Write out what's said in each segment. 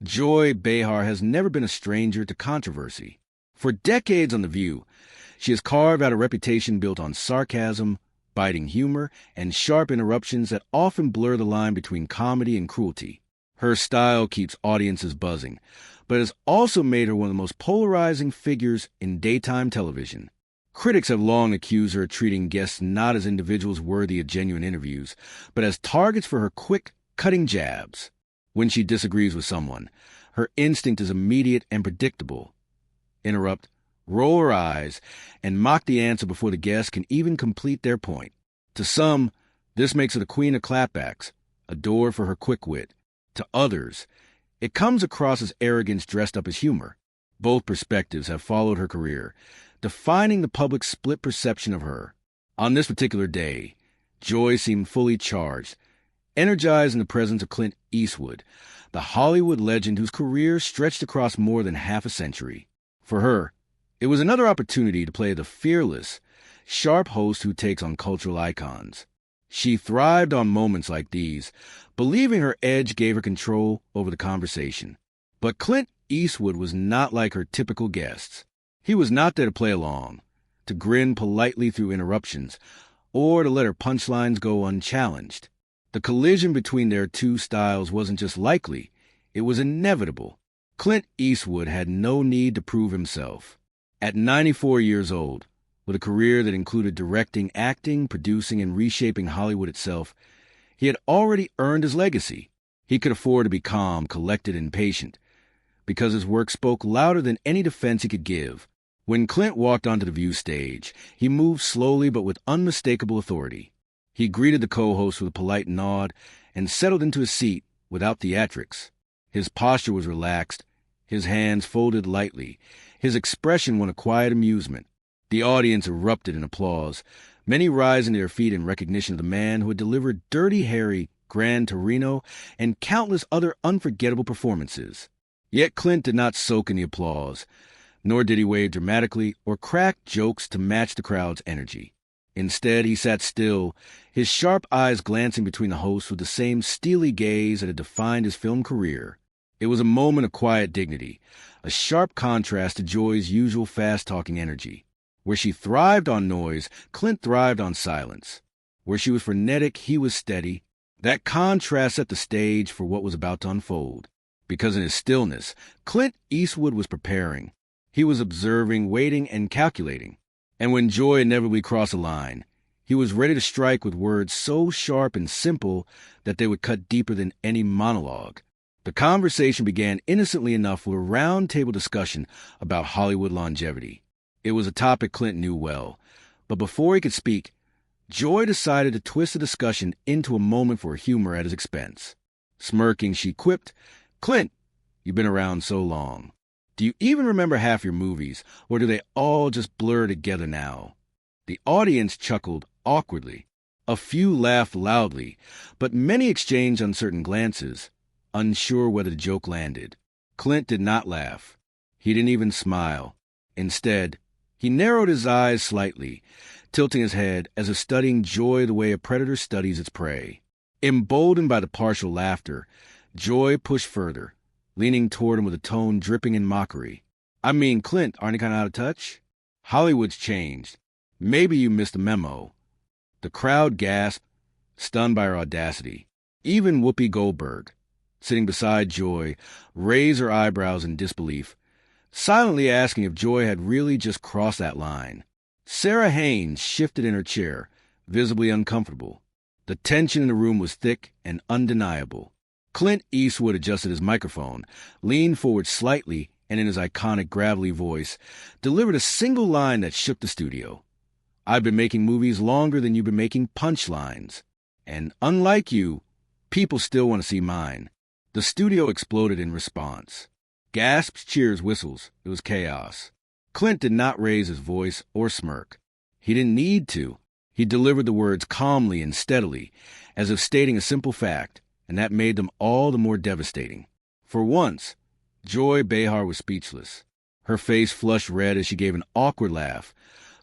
Joy Behar has never been a stranger to controversy. For decades on The View, she has carved out a reputation built on sarcasm, biting humor, and sharp interruptions that often blur the line between comedy and cruelty. Her style keeps audiences buzzing, but has also made her one of the most polarizing figures in daytime television. Critics have long accused her of treating guests not as individuals worthy of genuine interviews, but as targets for her quick, cutting jabs. When she disagrees with someone, her instinct is immediate and predictable. Interrupt, roll her eyes, and mock the answer before the guest can even complete their point. To some, this makes her the queen of clapbacks, adored for her quick wit. To others, it comes across as arrogance dressed up as humor. Both perspectives have followed her career, defining the public's split perception of her. On this particular day, Joy seemed fully charged, energized in the presence of Clint Eastwood, the Hollywood legend whose career stretched across more than half a century. For her, it was another opportunity to play the fearless, sharp host who takes on cultural icons. She thrived on moments like these, believing her edge gave her control over the conversation. But Clint Eastwood was not like her typical guests. He was not there to play along, to grin politely through interruptions, or to let her punchlines go unchallenged. The collision between their two styles wasn't just likely, it was inevitable. Clint Eastwood had no need to prove himself. At 94 years old, with a career that included directing, acting, producing, and reshaping Hollywood itself, he had already earned his legacy. He could afford to be calm, collected, and patient, because his work spoke louder than any defense he could give. When Clint walked onto the View stage, he moved slowly but with unmistakable authority. He greeted the co-host with a polite nod and settled into his seat without theatrics. His posture was relaxed, his hands folded lightly, his expression one of quiet amusement. The audience erupted in applause, many rising to their feet in recognition of the man who had delivered Dirty Harry, Gran Torino, and countless other unforgettable performances. Yet Clint did not soak in the applause, nor did he wave dramatically or crack jokes to match the crowd's energy. Instead, he sat still, his sharp eyes glancing between the hosts with the same steely gaze that had defined his film career. It was a moment of quiet dignity, a sharp contrast to Joy's usual fast-talking energy. Where she thrived on noise, Clint thrived on silence. Where she was frenetic, he was steady. That contrast set the stage for what was about to unfold. Because in his stillness, Clint Eastwood was preparing. He was observing, waiting, and calculating. And when Joy inevitably crossed a line, he was ready to strike with words so sharp and simple that they would cut deeper than any monologue. The conversation began innocently enough with a round-table discussion about Hollywood longevity. It was a topic Clint knew well, but before he could speak, Joy decided to twist the discussion into a moment for humor at his expense. Smirking, she quipped, "Clint, you've been around so long. Do you even remember half your movies, or do they all just blur together now?" The audience chuckled awkwardly. A few laughed loudly, but many exchanged uncertain glances, unsure whether the joke landed. Clint did not laugh. He didn't even smile. Instead, he narrowed his eyes slightly, tilting his head as if studying Joy the way a predator studies its prey. Emboldened by the partial laughter, Joy pushed further, leaning toward him with a tone dripping in mockery. "I mean, Clint, aren't you kind of out of touch? Hollywood's changed. Maybe you missed the memo." The crowd gasped, stunned by her audacity. Even Whoopi Goldberg, sitting beside Joy, raised her eyebrows in disbelief, silently asking if Joy had really just crossed that line. Sarah Haynes shifted in her chair, visibly uncomfortable. The tension in the room was thick and undeniable. Clint Eastwood adjusted his microphone, leaned forward slightly, and in his iconic gravelly voice, delivered a single line that shook the studio. "I've been making movies longer than you've been making punchlines. And unlike you, people still want to see mine." The studio exploded in response. Gasps, cheers, whistles. It was chaos. Clint did not raise his voice or smirk. He didn't need to. He delivered the words calmly and steadily, as if stating a simple fact, and that made them all the more devastating. For once, Joy Behar was speechless. Her face flushed red as she gave an awkward laugh,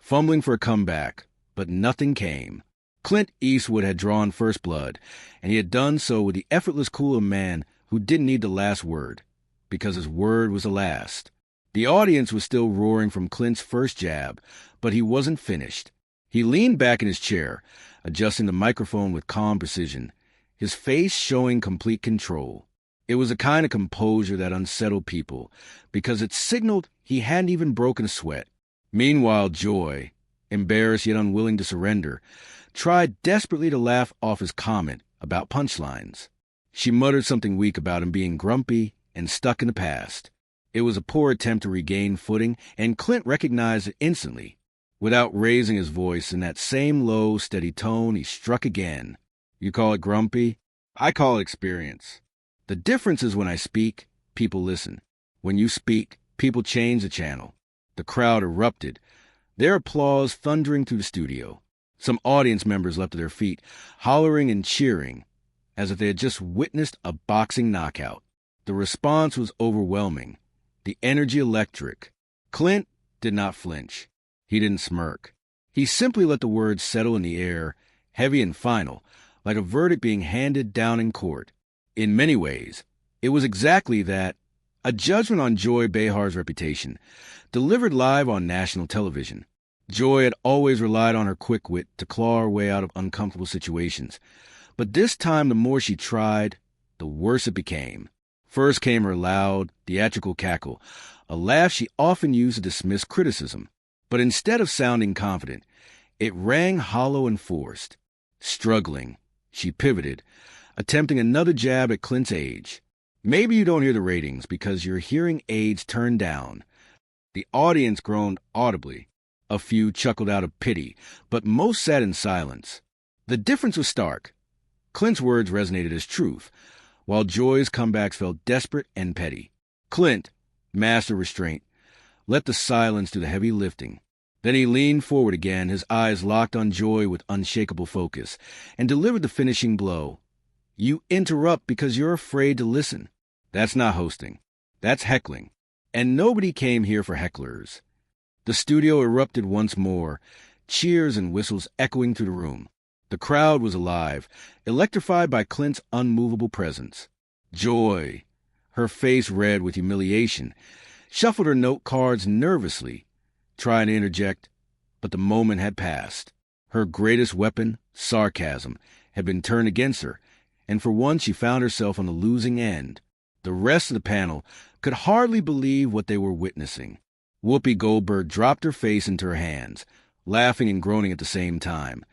fumbling for a comeback, but nothing came. Clint Eastwood had drawn first blood, and he had done so with the effortless cool of a man who didn't need the last word. because his word was the last. The audience was still roaring from Clint's first jab, but he wasn't finished. He leaned back in his chair, adjusting the microphone with calm precision, his face showing complete control. It was a kind of composure that unsettled people, because it signaled he hadn't even broken a sweat. Meanwhile, Joy, embarrassed yet unwilling to surrender, tried desperately to laugh off his comment about punchlines. She muttered something weak about him being grumpy and stuck in the past. It was a poor attempt to regain footing, and Clint recognized it instantly. Without raising his voice, in that same low, steady tone, he struck again. You call it grumpy? I call it experience. The difference is when I speak, people listen. When you speak, people change the channel. The crowd erupted, their applause thundering through the studio. Some audience members leapt to their feet, hollering and cheering, as if they had just witnessed a boxing knockout. The response was overwhelming, the energy electric. Clint did not flinch. He didn't smirk. He simply let the words settle in the air, heavy and final, like a verdict being handed down in court. In many ways, it was exactly that, a judgment on Joy Behar's reputation, delivered live on national television. Joy had always relied on her quick wit to claw her way out of uncomfortable situations, but this time the more she tried, the worse it became. First came her loud, theatrical cackle, a laugh she often used to dismiss criticism. But instead of sounding confident, it rang hollow and forced. Struggling, she pivoted, attempting another jab at Clint's age. Maybe you don't hear the ratings because your hearing aids turned down. The audience groaned audibly. A few chuckled out of pity, but most sat in silence. The difference was stark. Clint's words resonated as truth, while Joy's comebacks felt desperate and petty. Clint, master restraint, let the silence do the heavy lifting. Then he leaned forward again, his eyes locked on Joy with unshakable focus, and delivered the finishing blow. You interrupt because you're afraid to listen. That's not hosting. That's heckling. And nobody came here for hecklers. The studio erupted once more, cheers and whistles echoing through the room. The crowd was alive, electrified by Clint's unmovable presence. Joy, her face red with humiliation, shuffled her note cards nervously, trying to interject, but the moment had passed. Her greatest weapon, sarcasm, had been turned against her, and for once she found herself on the losing end. The rest of the panel could hardly believe what they were witnessing. Whoopi Goldberg dropped her face into her hands, laughing and groaning at the same time,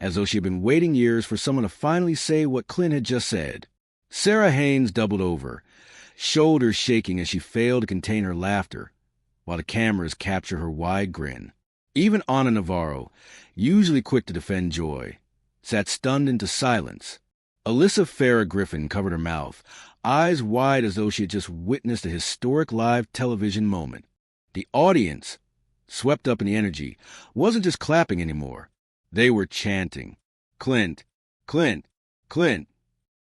as though she had been waiting years for someone to finally say what Clint had just said. Sarah Haynes doubled over, shoulders shaking as she failed to contain her laughter, while the cameras captured her wide grin. Even Ana Navarro, usually quick to defend Joy, sat stunned into silence. Alyssa Farrah Griffin covered her mouth, eyes wide as though she had just witnessed a historic live television moment. The audience, swept up in the energy, wasn't just clapping anymore. They were chanting, "Clint, Clint, Clint."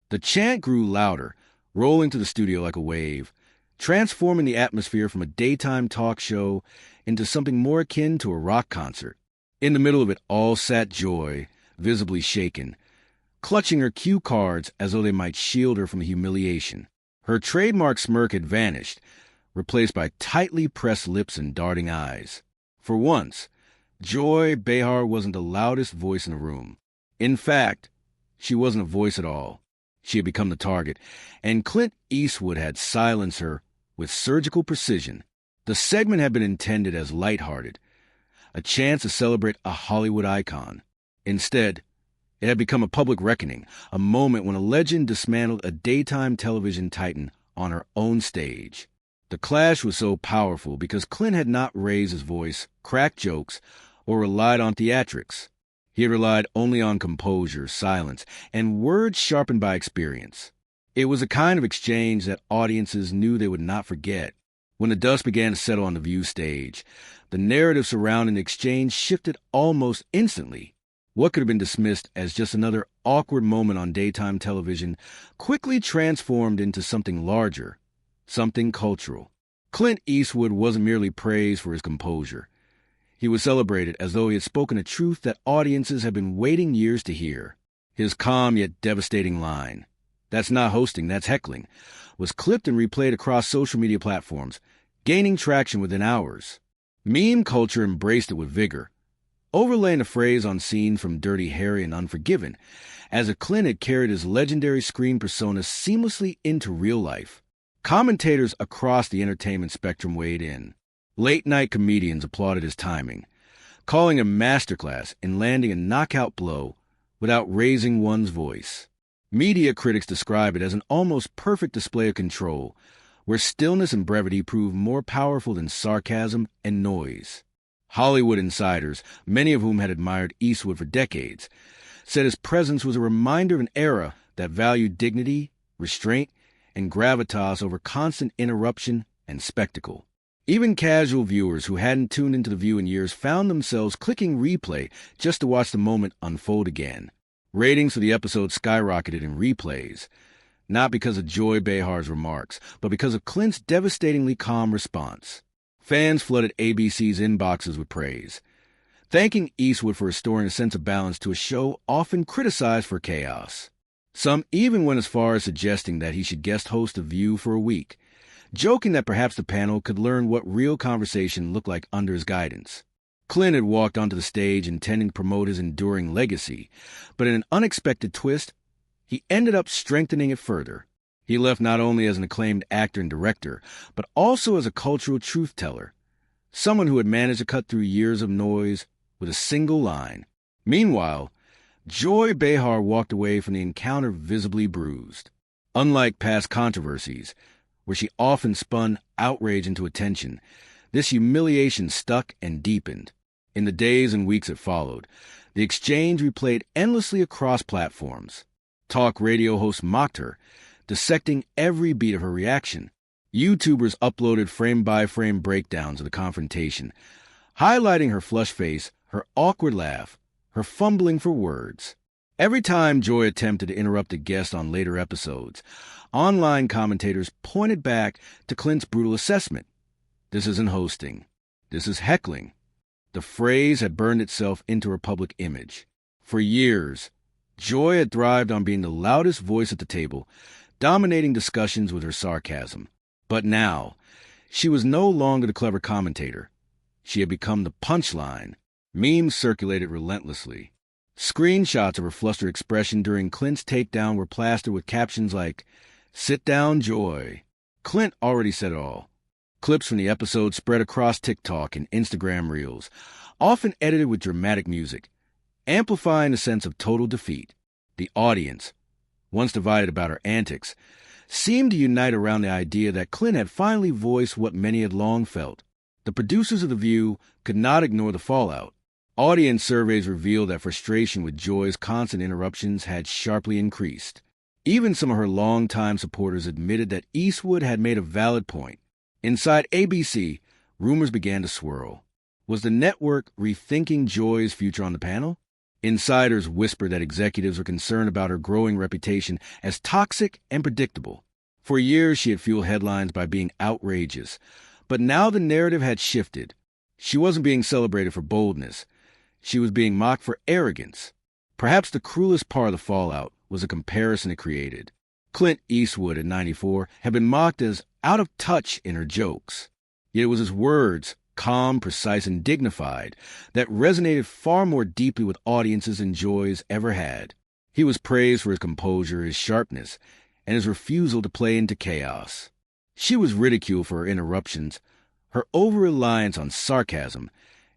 The chant grew louder, rolling through the studio like a wave, transforming the atmosphere from a daytime talk show into something more akin to a rock concert. In the middle of it all sat Joy, visibly shaken, clutching her cue cards as though they might shield her from humiliation. Her trademark smirk had vanished, replaced by tightly pressed lips and darting eyes. For once, Joy Behar wasn't the loudest voice in the room. In fact, she wasn't a voice at all. She had become the target, and Clint Eastwood had silenced her with surgical precision. The segment had been intended as lighthearted, a chance to celebrate a Hollywood icon. Instead, it had become a public reckoning, a moment when a legend dismantled a daytime television titan on her own stage. The clash was so powerful because Clint had not raised his voice, cracked jokes, or relied on theatrics. He had relied only on composure, silence, and words sharpened by experience. It was a kind of exchange that audiences knew they would not forget. When the dust began to settle on the view stage, the narrative surrounding the exchange shifted almost instantly. What could have been dismissed as just another awkward moment on daytime television quickly transformed into something larger, something cultural. Clint Eastwood wasn't merely praised for his composure. He was celebrated as though he had spoken a truth that audiences had been waiting years to hear. His calm yet devastating line, "That's not hosting, that's heckling," was clipped and replayed across social media platforms, gaining traction within hours. Meme culture embraced it with vigor, overlaying the phrase on scene from Dirty Harry and Unforgiven, as if Clint had carried his legendary screen persona seamlessly into real life. Commentators across the entertainment spectrum weighed in. Late-night comedians applauded his timing, calling him a masterclass in landing a knockout blow without raising one's voice. Media critics describe it as an almost perfect display of control, where stillness and brevity prove more powerful than sarcasm and noise. Hollywood insiders, many of whom had admired Eastwood for decades, said his presence was a reminder of an era that valued dignity, restraint, and gravitas over constant interruption and spectacle. Even casual viewers who hadn't tuned into The View in years found themselves clicking replay just to watch the moment unfold again. Ratings for the episode skyrocketed in replays, not because of Joy Behar's remarks, but because of Clint's devastatingly calm response. Fans flooded ABC's inboxes with praise, thanking Eastwood for restoring a sense of balance to a show often criticized for chaos. Some even went as far as suggesting that he should guest host The View for a week, joking that perhaps the panel could learn what real conversation looked like under his guidance. Clint had walked onto the stage intending to promote his enduring legacy, but in an unexpected twist, he ended up strengthening it further. He left not only as an acclaimed actor and director, but also as a cultural truth-teller, someone who had managed to cut through years of noise with a single line. Meanwhile, Joy Behar walked away from the encounter visibly bruised. Unlike past controversies, where she often spun outrage into attention, this humiliation stuck and deepened. In the days and weeks that followed, the exchange replayed endlessly across platforms. Talk radio hosts mocked her, dissecting every beat of her reaction. YouTubers uploaded frame-by-frame breakdowns of the confrontation, highlighting her flushed face, her awkward laugh, her fumbling for words. Every time Joy attempted to interrupt a guest on later episodes, online commentators pointed back to Clint's brutal assessment. "This isn't hosting. This is heckling." The phrase had burned itself into her public image. For years, Joy had thrived on being the loudest voice at the table, dominating discussions with her sarcasm. But now, she was no longer the clever commentator. She had become the punchline. Memes circulated relentlessly. Screenshots of her flustered expression during Clint's takedown were plastered with captions like, "Sit down, Joy." Clint already said it all. Clips from the episode spread across TikTok and Instagram Reels, often edited with dramatic music, amplifying the sense of total defeat. The audience, once divided about her antics, seemed to unite around the idea that Clint had finally voiced what many had long felt. The producers of The View could not ignore the fallout. Audience surveys revealed that frustration with Joy's constant interruptions had sharply increased. Even some of her longtime supporters admitted that Eastwood had made a valid point. Inside ABC, rumors began to swirl. Was the network rethinking Joy's future on the panel? Insiders whispered that executives were concerned about her growing reputation as toxic and predictable. For years, she had fueled headlines by being outrageous, but now the narrative had shifted. She wasn't being celebrated for boldness. She was being mocked for arrogance. Perhaps the cruelest part of the fallout was a comparison it created. Clint Eastwood, at 94, had been mocked as out of touch in her jokes. Yet it was his words, calm, precise, and dignified, that resonated far more deeply with audiences than Joy's ever had. He was praised for his composure, his sharpness, and his refusal to play into chaos. She was ridiculed for her interruptions, her over-reliance on sarcasm,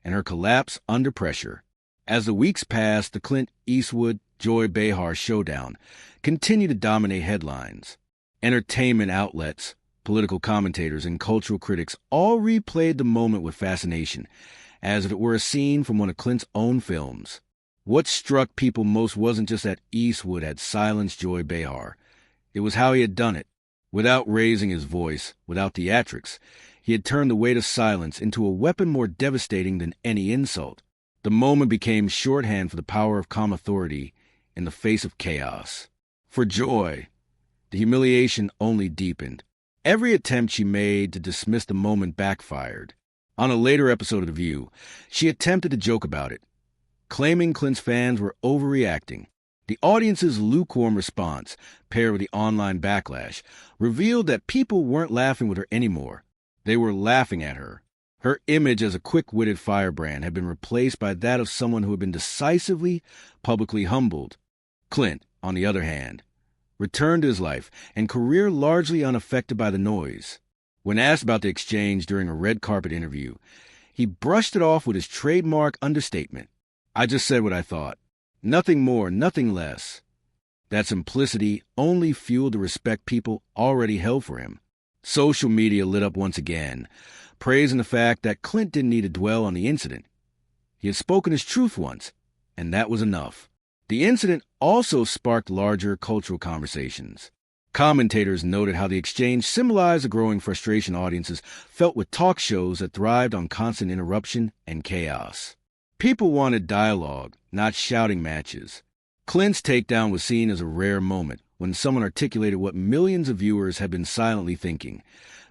and her collapse under pressure. As the weeks passed, the Clint Eastwood-Joy Behar showdown continued to dominate headlines. Entertainment outlets, political commentators, and cultural critics all replayed the moment with fascination, as if it were a scene from one of Clint's own films. What struck people most wasn't just that Eastwood had silenced Joy Behar. It was how he had done it. Without raising his voice, without theatrics, he had turned the weight of silence into a weapon more devastating than any insult. The moment became shorthand for the power of calm authority in the face of chaos. For Joy, the humiliation only deepened. Every attempt she made to dismiss the moment backfired. On a later episode of The View, she attempted to joke about it, claiming Clint's fans were overreacting. The audience's lukewarm response, paired with the online backlash, revealed that people weren't laughing with her anymore. They were laughing at her. Her image as a quick-witted firebrand had been replaced by that of someone who had been decisively, publicly humbled. Clint, on the other hand, returned to his life and career largely unaffected by the noise. When asked about the exchange during a red carpet interview, he brushed it off with his trademark understatement. "I just said what I thought. Nothing more, nothing less." That simplicity only fueled the respect people already held for him. Social media lit up once again, praising the fact that Clint didn't need to dwell on the incident. He had spoken his truth once, and that was enough. The incident also sparked larger cultural conversations. Commentators noted how the exchange symbolized the growing frustration audiences felt with talk shows that thrived on constant interruption and chaos. People wanted dialogue, not shouting matches. Clint's takedown was seen as a rare moment when someone articulated what millions of viewers had been silently thinking,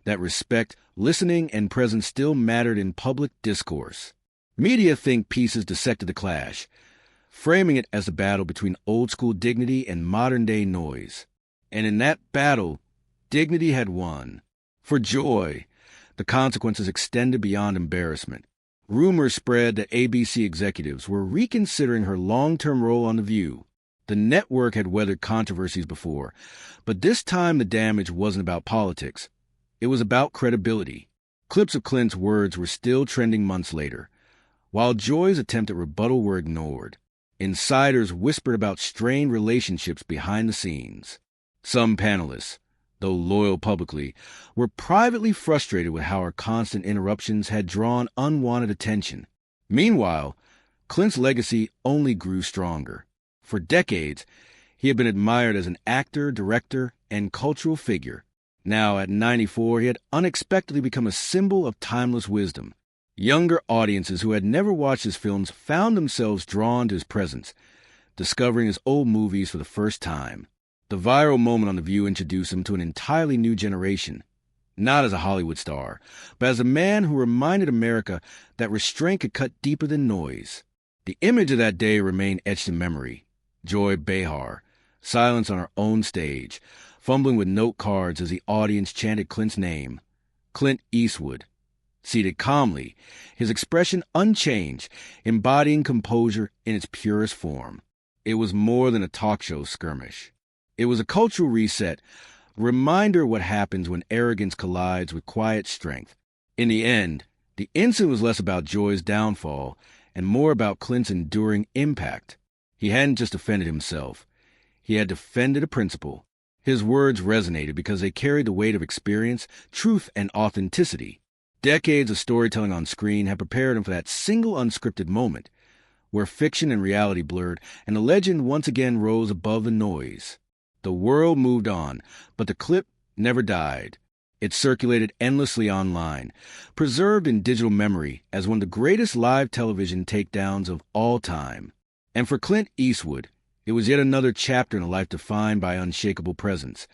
that respect, listening, and presence still mattered in public discourse. Media think pieces dissected the clash, framing it as a battle between old-school dignity and modern-day noise. And in that battle, dignity had won. For Joy, the consequences extended beyond embarrassment. Rumors spread that ABC executives were reconsidering her long-term role on The View. The network had weathered controversies before, but this time the damage wasn't about politics. It was about credibility. Clips of Clint's words were still trending months later. While Joy's attempts at rebuttal were ignored, insiders whispered about strained relationships behind the scenes. Some panelists, though loyal publicly, were privately frustrated with how her constant interruptions had drawn unwanted attention. Meanwhile, Clint's legacy only grew stronger. For decades, he had been admired as an actor, director, and cultural figure. Now, at 94, he had unexpectedly become a symbol of timeless wisdom. Younger audiences who had never watched his films found themselves drawn to his presence, discovering his old movies for the first time. The viral moment on The View introduced him to an entirely new generation, not as a Hollywood star, but as a man who reminded America that restraint could cut deeper than noise. The image of that day remained etched in memory. Joy Behar, silence on her own stage, fumbling with note cards as the audience chanted Clint's name. Clint Eastwood, seated calmly, his expression unchanged, embodying composure in its purest form. It was more than a talk show skirmish. It was a cultural reset, a reminder of what happens when arrogance collides with quiet strength. In the end, the incident was less about Joy's downfall and more about Clint's enduring impact. He hadn't just offended himself. He had defended a principle. His words resonated because they carried the weight of experience, truth, and authenticity. Decades of storytelling on screen had prepared him for that single unscripted moment, where fiction and reality blurred and the legend once again rose above the noise. The world moved on, but the clip never died. It circulated endlessly online, preserved in digital memory as one of the greatest live television takedowns of all time. And for Clint Eastwood, it was yet another chapter in a life defined by unshakable presence,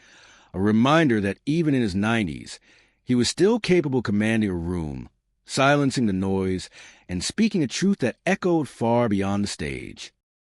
a reminder that even in his 90s, he was still capable of commanding a room, silencing the noise, and speaking a truth that echoed far beyond the stage.